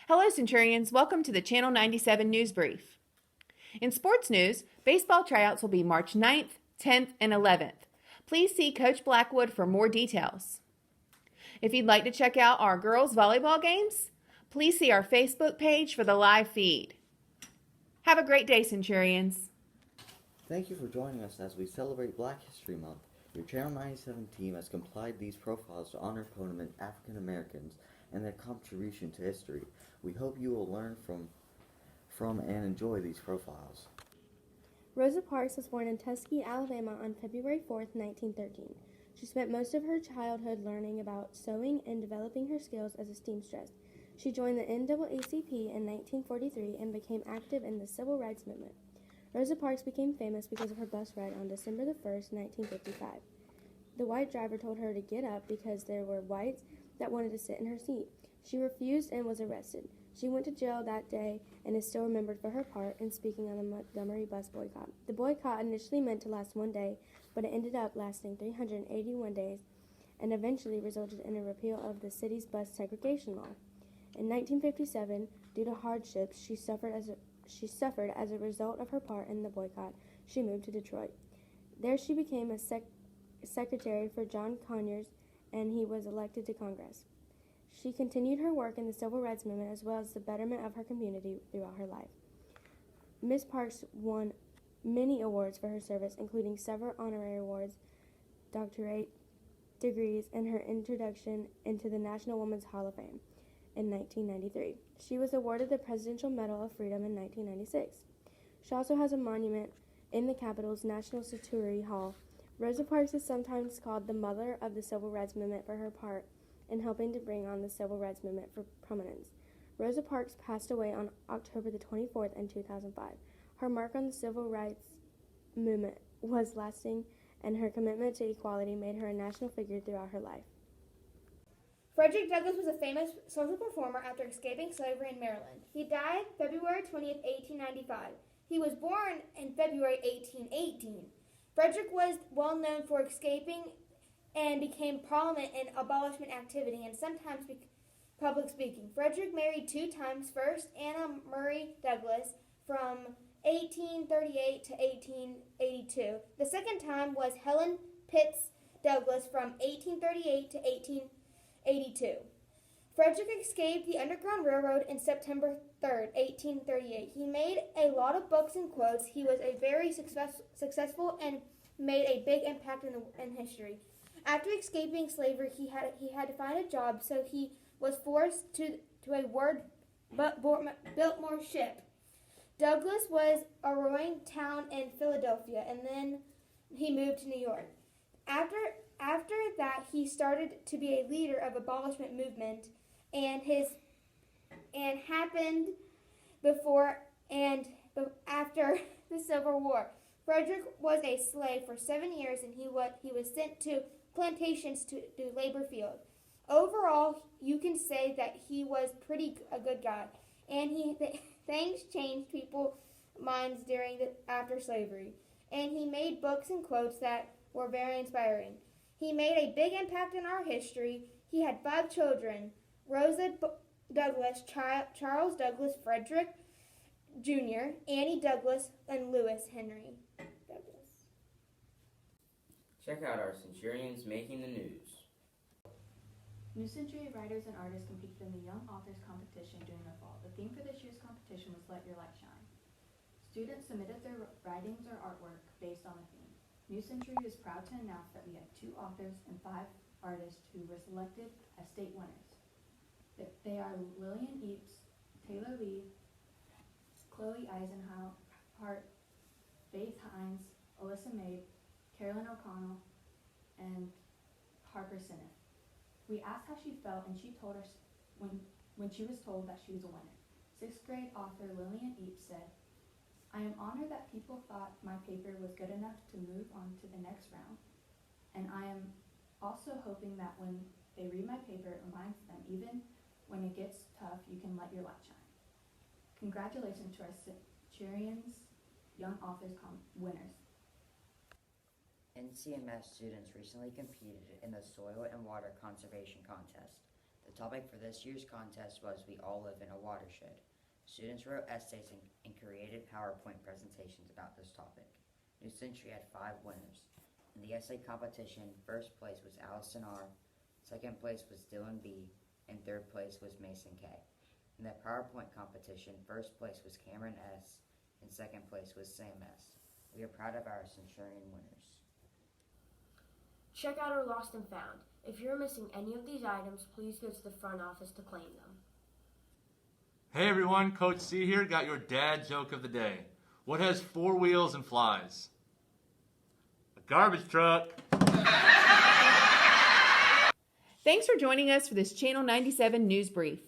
Hello, Centurions. Welcome to the Channel 97 News Brief. In sports news, baseball tryouts will be March 9th, 10th, and 11th. Please see Coach Blackwood for more details. If you'd like to check out our girls' volleyball games, please see our Facebook page for the live feed. Have a great day, Centurions. Thank you for joining us as we celebrate Black History Month. Your Channel 97 team has compiled these profiles to honor prominent African Americans and their contribution to history. We hope you will learn from and enjoy these profiles. Rosa Parks was born in Tuskegee, Alabama on February 4, 1913. She spent most of her childhood learning about sewing and developing her skills as a seamstress. She joined the NAACP in 1943 and became active in the Civil Rights Movement. Rosa Parks became famous because of her bus ride on December 1, 1955. The white driver told her to get up because there were whites that wanted to sit in her seat. She refused and was arrested. She went to jail that day and is still remembered for her part in speaking on the Montgomery bus boycott. The boycott initially meant to last one day, but it ended up lasting 381 days and eventually resulted in a repeal of the city's bus segregation law. In 1957, due to hardships she suffered as a result of her part in the boycott, she moved to Detroit. There she became a secretary for John Conyers, and he was elected to Congress. She continued her work in the Civil Rights Movement as well as the betterment of her community throughout her life. Miss Parks won many awards for her service, including several honorary awards, doctorate degrees, and her introduction into the National Women's Hall of Fame in 1993. She was awarded the Presidential Medal of Freedom in 1996. She also has a monument in the Capitol's National Statuary Hall. Rosa Parks is sometimes called the mother of the Civil Rights Movement for her part in helping to bring on the Civil Rights Movement for prominence. Rosa Parks passed away on October the 24th in 2005. Her mark on the Civil Rights Movement was lasting, and her commitment to equality made her a national figure throughout her life. Frederick Douglass was a famous social reformer after escaping slavery in Maryland. He died February 20th, 1895. He was born in February 1818. Frederick was well known for escaping and became prominent in abolishment activity and sometimes public speaking. Frederick married two times. First, Anna Murray Douglass from 1838 to 1882. The second time was Helen Pitts Douglass from 1838 to 1882. Frederick escaped the Underground Railroad in September 3, 1838. He made a lot of books and quotes. He was a very successful and made a big impact in history. After escaping slavery, he had to find a job, so he was forced to a Biltmore ship. Douglass was a rowing town in Philadelphia, and then he moved to New York. After that, he started to be a leader of abolishment movement, and happened before and after the Civil War. Frederick was a slave for 7 years, and he was sent to plantations to do labor field. Overall, you can say that he was a good guy, and things changed people's minds after slavery, and he made books and quotes that were very inspiring. He made a big impact in our history. He had 5 children: Rosa Douglass, Charles Douglass, Frederick Jr., Annie Douglass, and Lewis Henry Douglass. Check out our Centurions making the news. New Century writers and artists competed in the Young Authors Competition during the fall. The theme for this year's competition was Let Your Light Shine. Students submitted their writings or artwork based on the theme. New Century is proud to announce that we had 2 authors and 5 artists who were selected as state winners. They are Lillian Eaps, Taylor Lee, Chloe Eisenhart, Faith Hines, Alyssa Mabe, Carolyn O'Connell, and Harper Sinnott. We asked how she felt, and she told us when she was told that she was a winner. 6th grade author Lillian Eaps said, "I am honored that people thought my paper was good enough to move on to the next round, and I am also hoping that when they read my paper, it reminds them even when it gets tough, you can let your light shine." Congratulations to our Centurions Young Authors winners. NCMS students recently competed in the Soil and Water Conservation Contest. The topic for this year's contest was We All Live in a Watershed. Students wrote essays and created PowerPoint presentations about this topic. New Century had 5 winners. In the essay competition, first place was Allison R., second place was Dylan B., and third place was Mason K. In the PowerPoint competition, first place was Cameron S., and second place was Sam S. We are proud of our Centurion winners. Check out our Lost and Found. If you're missing any of these items, please go to the front office to claim them. Hey everyone, Coach C here, got your dad joke of the day. What has 4 wheels and flies? A garbage truck. Thanks for joining us for this Channel 97 News Brief.